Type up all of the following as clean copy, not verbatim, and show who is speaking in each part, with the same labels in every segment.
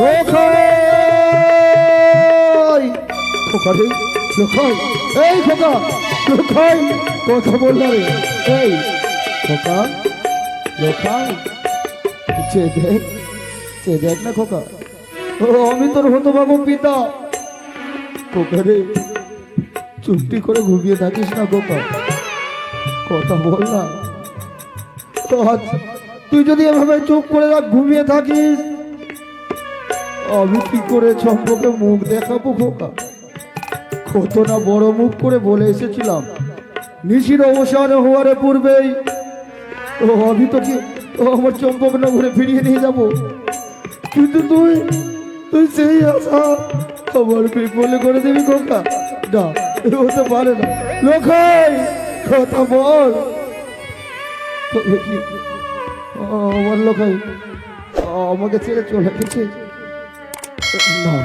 Speaker 1: লোখাই খোকা রে লোখাই এই খোকা লোখাই কথা বললা রে এই খোকা লোখাই চেয়ে দেখ না খোকা ও আমি তোর হতভাগো পিতা খোকা রে চুপটি করে ঘুমিয়ে থাকিস না খোকা কথা বল না তুই যদি এভাবে চুপ করে ঘুমিয়ে থাকিস আমি কি করে চম্পকে মুখ দেখাবো খোকা কত না বড় মুখ করে বলে এসেছিলাম নিশির অবসর হওয়ার পূর্বেই ও আমি তোকে আমার চম্পক নগরে ফিরিয়ে নিয়ে যাব কিন্তু তুই তুই সেই আশা আমার বিফলে করে দিবি খোকা না হতে পারে না লোকাই কথা বল তবে কি আমার লোকাই আমাকে ছেড়ে চলে গেছে না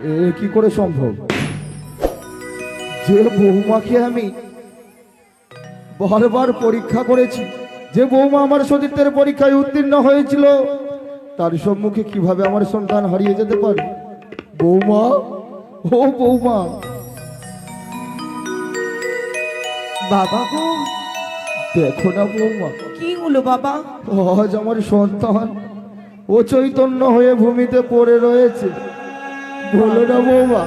Speaker 1: এ কি করে সম্ভব যে বৌমাকে আমি বারবার পরীক্ষা করেছি যে বৌমা আমার সতীত্বের পরীক্ষায় উত্তীর্ণ হয়েছিল তার সম্মুখে কিভাবে আমার সন্তান হারিয়ে যেতে পারে বৌমা ও বৌমা
Speaker 2: বাবা গো
Speaker 1: দেখো না বৌমা
Speaker 2: কি হলো বাবা
Speaker 1: আজ আমার সন্তান ও চৈতন্য হয়ে ভূমিতে পড়ে রয়েছে বলো না বৌমা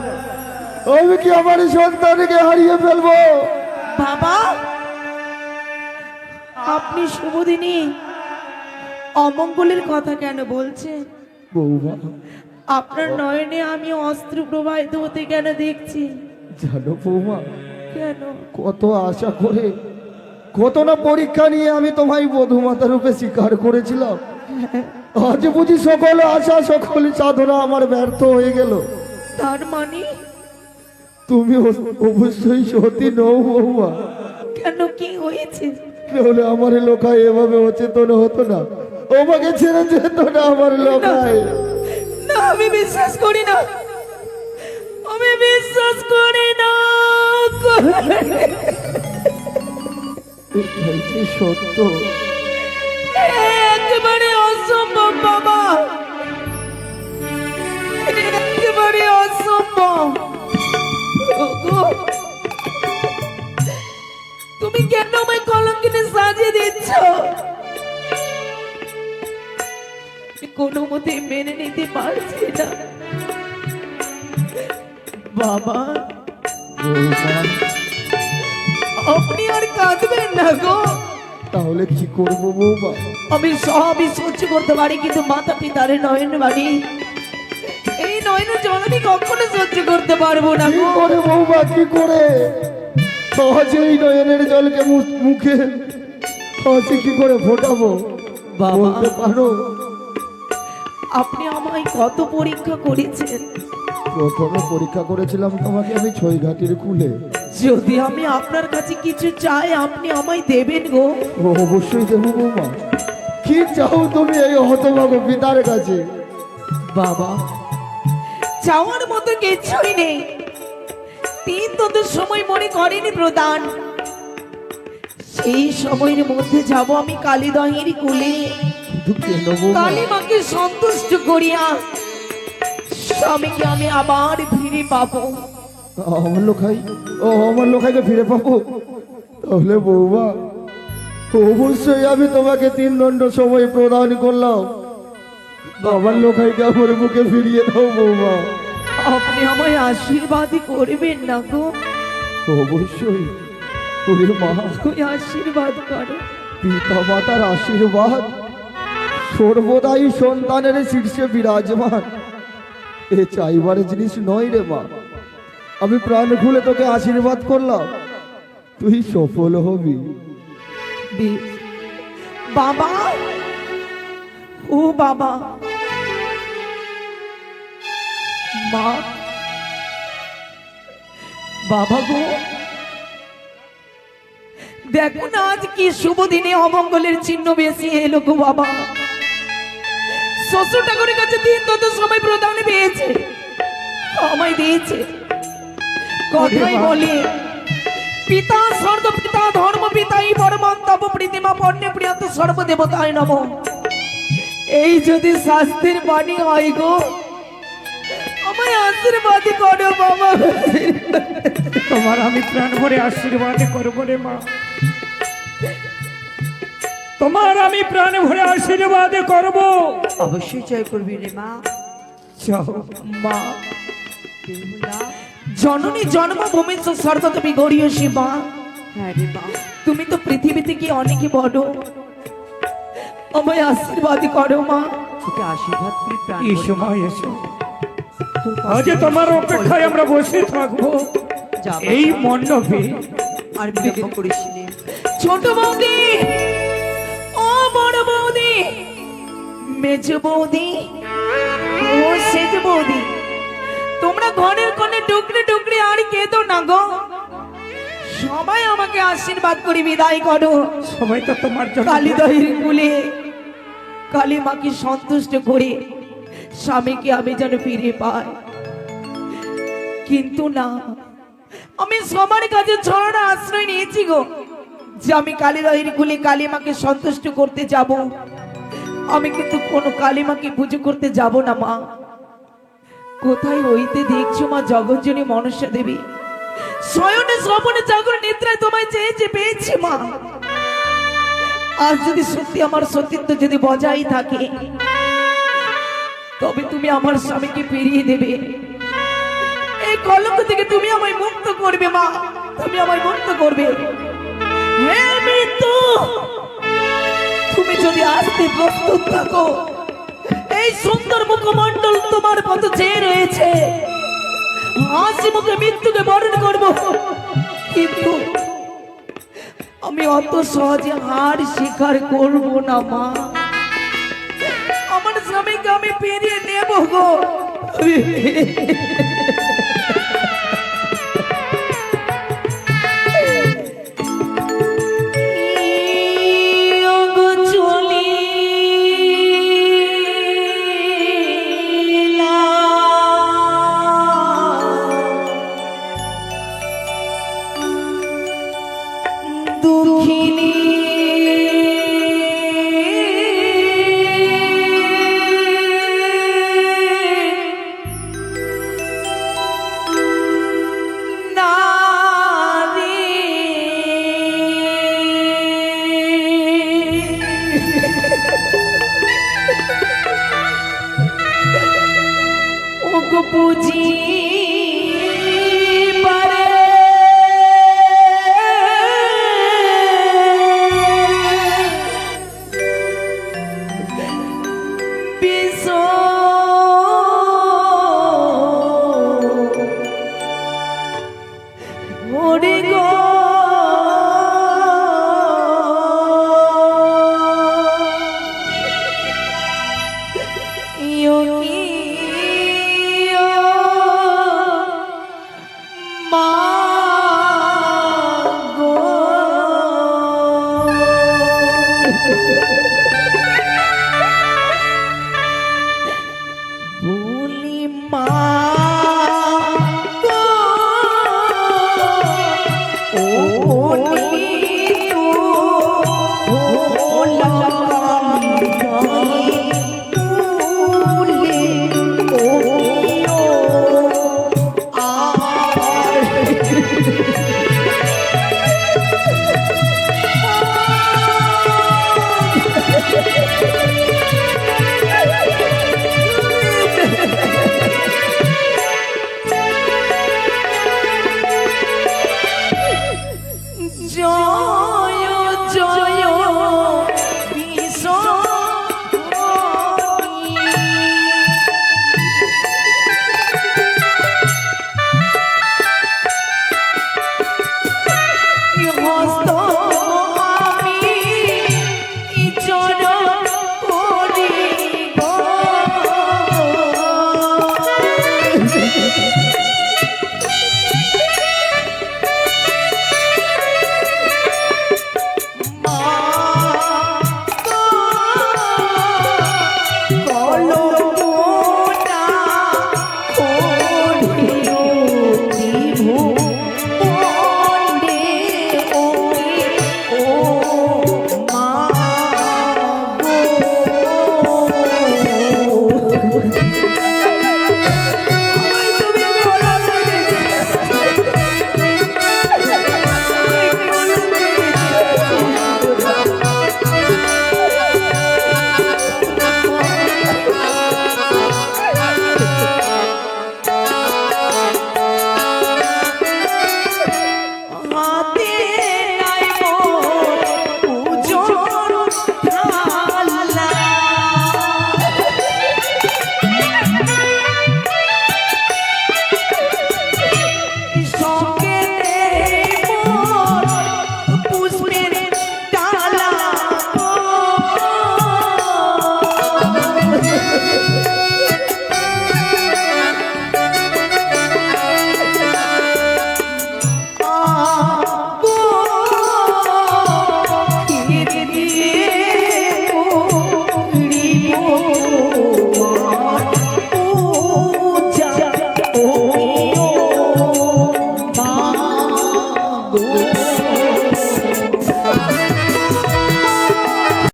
Speaker 1: আমি কি আমার সন্তানকে হারিয়ে ফেলবো
Speaker 2: বাবা আপনি শুভ দিনে অমঙ্গলের কথা কেন বলছেন
Speaker 1: বৌমা
Speaker 2: আপনার নয়নে আমি অস্ত্র প্রবাহিত হতে কেন দেখছি
Speaker 1: জানো বৌমা
Speaker 2: কেন
Speaker 1: কত আশা করে কত না পরীক্ষা নিয়ে আমি তোমায় বধূমাতা রূপে স্বীকার করেছিলাম আজ বুঝি সকল আশা সকল সাধনা আমার ব্যর্থ হয়ে গেল
Speaker 2: তার মানে
Speaker 1: তুমি অবশ্যই সতী নও বৌমা
Speaker 2: কেন কি হয়েছে
Speaker 1: তাহলে আমার লোকায় এভাবে অচেতন হতো না আমাকে ছেড়ে যেত না আমার লোকায়
Speaker 2: না আমি বিশ্বাস করি না আমি বিশ্বাস করি না
Speaker 1: এটাই যে সত্য
Speaker 2: একেবারে অসম্ভব বাবা একেবারে অসম্ভব ওগো, তুমি কেন আমায় কলঙ্কিতে সাজিয়ে দিচ্ছ কোনো মতে মেনে নিতে পারছি না বাবা
Speaker 1: বৌমা,
Speaker 2: আপনি আর কাঁদবেন না গো
Speaker 1: তাহলে কি করবো বৌমা
Speaker 2: আমি সবই সহ্য করতে পারি কিন্তু মাতা পিতার নয়ন বাড়ি এই নয়ন জল আমি কখনো সহ্য করতে পারবো না
Speaker 1: কি
Speaker 2: গো
Speaker 1: করে বৌমা কি করে সহজেই নয়নের জলকে মুখে সহজে কি করে ফোটাবো
Speaker 2: বাবা।
Speaker 1: বলতে পারো
Speaker 2: আপনি আমায় কত পরীক্ষা করেছেন
Speaker 1: প্রথমে পরীক্ষা করেছিলাম তোমাকে আমি ছয়ঘাটির কুলে
Speaker 2: যদি আমি আপনার কাছে কিছু চাই আপনি আমায় দেবেন গো
Speaker 1: ও অবশ্যই দেবো বৌমা কি চাও তুমি এই হতভাগ পিতার কাছে
Speaker 2: বাবা চাওয়ার মতো কিছুই নেই তিন তত সময় মনে করেনি প্রদান সেই সময়ের মধ্যে যাব আমি কালীদহের কুলে
Speaker 1: কিন্তু কেন বৌমা
Speaker 2: কালী মাকে সন্তুষ্ট করিয়া স্বামীকে আমি আবার ফিরে পাবো
Speaker 1: আমার লোকাই ও আমার লোকাইকে ফিরে পাবো তাহলে বৌমা অবশ্যই আমি তোমাকে 3 দণ্ড সময় প্রদান করলাম আমার লোকাইকে আমার মুখে ফিরিয়ে দাও বৌমা
Speaker 2: আপনি আমায় আশীর্বাদ করবেন না গো
Speaker 1: অবশ্যই ওরে মা
Speaker 2: তুই আশীর্বাদ করো
Speaker 1: পিতা মাতার আশীর্বাদ সর্বদাই সন্তানের শীর্ষে বিরাজমান এ চাইবার জিনিস নয় রে মা আমি প্রাণ খুলে তোকে আশীর্বাদ করলাম তুই সফল হবি
Speaker 2: বেশ। বাবা ও বাবা মা বাবা গো দেখো না আজ কি শুভ দিনে অমঙ্গলের চিহ্ন বেশি এলো গো বাবা শ্বশুর ঠাকুরের কাছে 3 তত সময় প্রদান পেয়েছে আমায় দিয়েছে কথাই বলে পিতা সর্ব পিতা ধর্ম পিতাই পরমন্তব প্রীতিমা পণ্যে প্রিয়ন্ত সর্বদেবতায় নমঃ এই যদি শাস্তির বাণী হয় গো, আমায় আশীর্বাদ করো বাবা।
Speaker 3: তোমার আমি প্রাণ ভরে আশীর্বাদ করবো রে মা, তোমার আমি প্রাণ ভরে আশীর্বাদ করব।
Speaker 4: অবশ্যই জয় করবি রে মা।
Speaker 3: যাও
Speaker 2: মা,
Speaker 4: বেহুলা,
Speaker 2: জননী জন্মভূমি সর্ব তুমি গড়িয়েছি মা।
Speaker 4: হ্যাঁ রে মা,
Speaker 2: তুমি তো পৃথিবী থেকে অনেক বড়, আমায় আশীর্বাদ করো মা।
Speaker 4: তোকে আশীর্বাদ করি প্রাণ
Speaker 3: এই
Speaker 4: ভরে।
Speaker 3: সময় এসো,
Speaker 4: তোর
Speaker 3: আজ
Speaker 4: কাছে
Speaker 3: তোমার অপেক্ষায় আমরা বসে থাকবো
Speaker 4: যা
Speaker 3: এই
Speaker 4: বাবা,
Speaker 3: মণ্ডপে।
Speaker 4: আর বিলম্ব করিস নে।
Speaker 2: ছোট বৌদি, ও বড় বৌদি, মেজ বৌদি, ও সেজ বৌদি, তোমরা ঘরের কোণে টুকরে টুকরে আর কেঁদো না গো। সবাই আমাকে আশীর্বাদ করে বিদায় করো।
Speaker 3: সবাই তো তোমার জন্য
Speaker 2: কালী দহির কুলে কালী মাকে সন্তুষ্ট করে স্বামীকে আমি যেন ফিরে পাই। কিন্তু না, আমি সবার কাছে ছড়ানো আশ্রয় নিয়েছি গো, যে আমি কালী দহির কুলে কালী মাকে সন্তুষ্ট করতে যাব। আমি কিন্তু কোনো কালী মাকে পুজো করতে যাব না মা। কোথায় হইতে দেখছো মা জগজ্জনী মনসা দেবী, শয়নে স্বপনে জাগর নিদ্রায় তোমায় চেয়েছে পেয়েছি মা। আজ যদি সত্যি আমার সত্যিত্ব যদি বজায় থাকে, তবে তুমি আমার স্বামীকে ফিরিয়ে দেবে। এই কলঙ্ক থেকে তুমি আমায় মুক্ত করবে মা, তুমি আমায় মুক্ত করবে। হে মৃত্যু, তুমি যদি আসতে প্রস্তুত থাকো, এই সুন্দর মুখমণ্ডল তোমার কত চেয়ে রয়েছে, হাসি মুখে মৃত্যুকে বরণ করব। কিন্তু আমি অত সহজে হার স্বীকার করব না মা। আমার স্বামীকে আমি ফিরিয়ে নেব গো। পুজি পারে বিষ ওরে গো